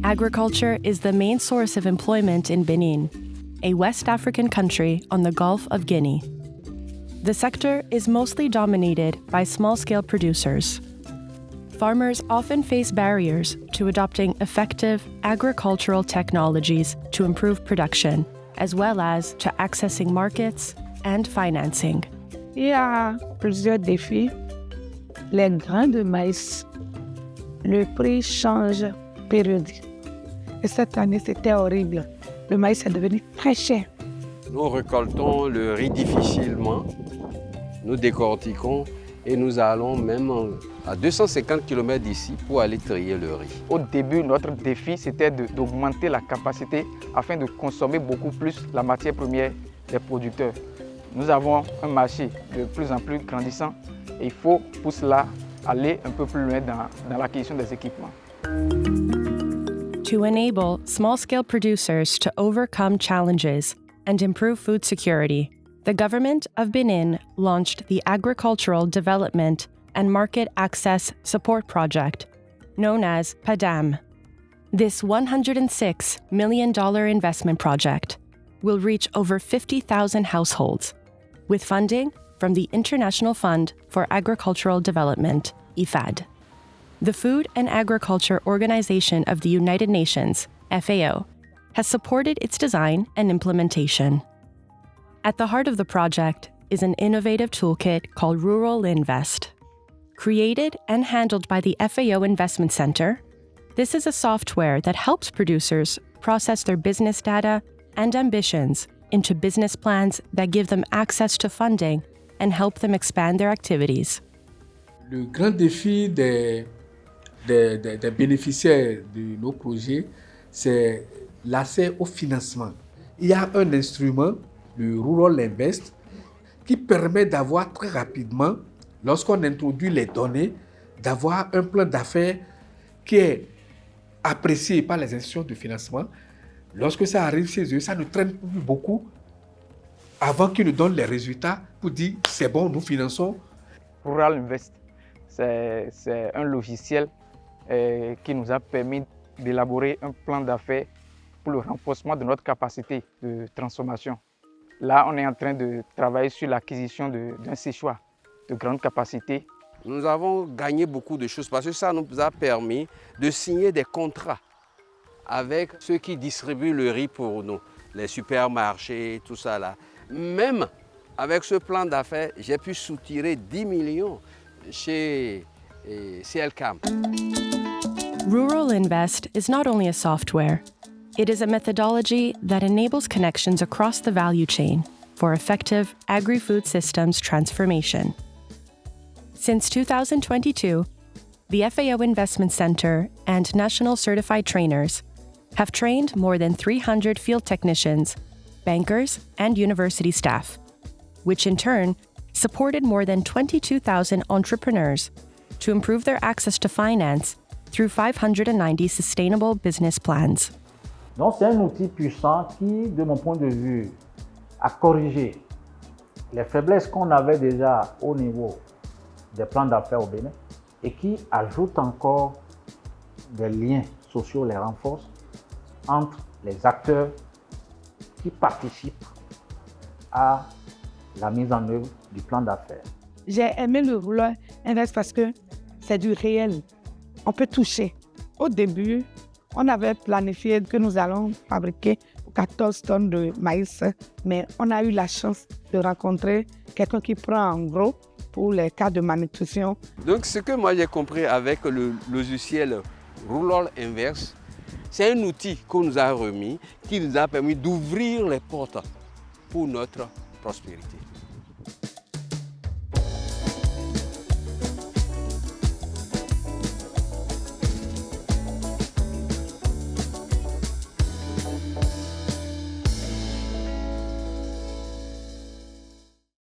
Agriculture is the main source of employment in Benin, a West African country on the Gulf of Guinea. The sector is mostly dominated by small-scale producers. Farmers often face barriers to adopting effective agricultural technologies to improve production, as well as to accessing markets and financing. Il y a plusieurs défis. Les grains de maïs, le prix change périodiquement. Et cette année, c'était horrible. Le maïs est devenu très cher. Nous récoltons le riz difficilement, nous décortiquons et nous allons même à 250 km d'ici pour aller trier le riz. Au début, notre défi, c'était d'augmenter la capacité afin de consommer beaucoup plus la matière première des producteurs. Nous avons un marché de plus en plus grandissant et il faut pour cela aller un peu plus loin dans l'acquisition des équipements. To enable small-scale producers to overcome challenges and improve food security, the government of Benin launched the Agricultural Development and Market Access Support Project, known as PADAM. This $106 million investment project will reach over 50,000 households, with funding from the International Fund for Agricultural Development, IFAD. The Food and Agriculture Organization of the United Nations, FAO, has supported its design and implementation. At the heart of the project is an innovative toolkit called Rural Invest. Created and handled by the FAO Investment Center, this is a software that helps producers process their business data and ambitions into business plans that give them access to funding and help them expand their activities. Le grand défi des bénéficiaires de nos projets, c'est l'accès au financement. Il y a un instrument, le Rural Invest, qui permet d'avoir très rapidement, lorsqu'on introduit les données, d'avoir un plan d'affaires qui est apprécié par les institutions de financement. Lorsque ça arrive chez eux, ça ne traîne plus beaucoup avant qu'ils nous donnent les résultats pour dire c'est bon, nous finançons. Rural Invest, c'est un logiciel qui nous a permis d'élaborer un plan d'affaires pour le renforcement de notre capacité de transformation. Là, on est en train de travailler sur l'acquisition d'un séchoir de grande capacité. Nous avons gagné beaucoup de choses parce que ça nous a permis de signer des contrats avec ceux qui distribuent le riz pour nous, les supermarchés, tout ça là. Même avec ce plan d'affaires, j'ai pu soutirer 10 millions chez CLCAM. Rural Invest is not only a software, it is a methodology that enables connections across the value chain for effective agri-food systems transformation. Since 2022, the FAO Investment Center and National Certified Trainers have trained more than 300 field technicians, bankers, and university staff, which in turn supported more than 22,000 entrepreneurs to improve their access to finance through 590 sustainable business plans. Donc c'est un outil puissant qui, de mon point de vue, a corrigé les faiblesses qu'on avait déjà au niveau des plans d'affaires au Bénin et qui ajoute encore des liens sociaux, les renforce entre les acteurs qui participent à la mise en œuvre du plan d'affaires. J'ai aimé le Rural Invest parce que c'est du réel. On peut toucher. Au début, on avait planifié que nous allons fabriquer 14 tonnes de maïs, mais on a eu la chance de rencontrer quelqu'un qui prend en gros pour les cas de malnutrition. Donc ce que moi j'ai compris avec le logiciel Rural Invest, c'est un outil qu'on nous a remis qui nous a permis d'ouvrir les portes pour notre prospérité.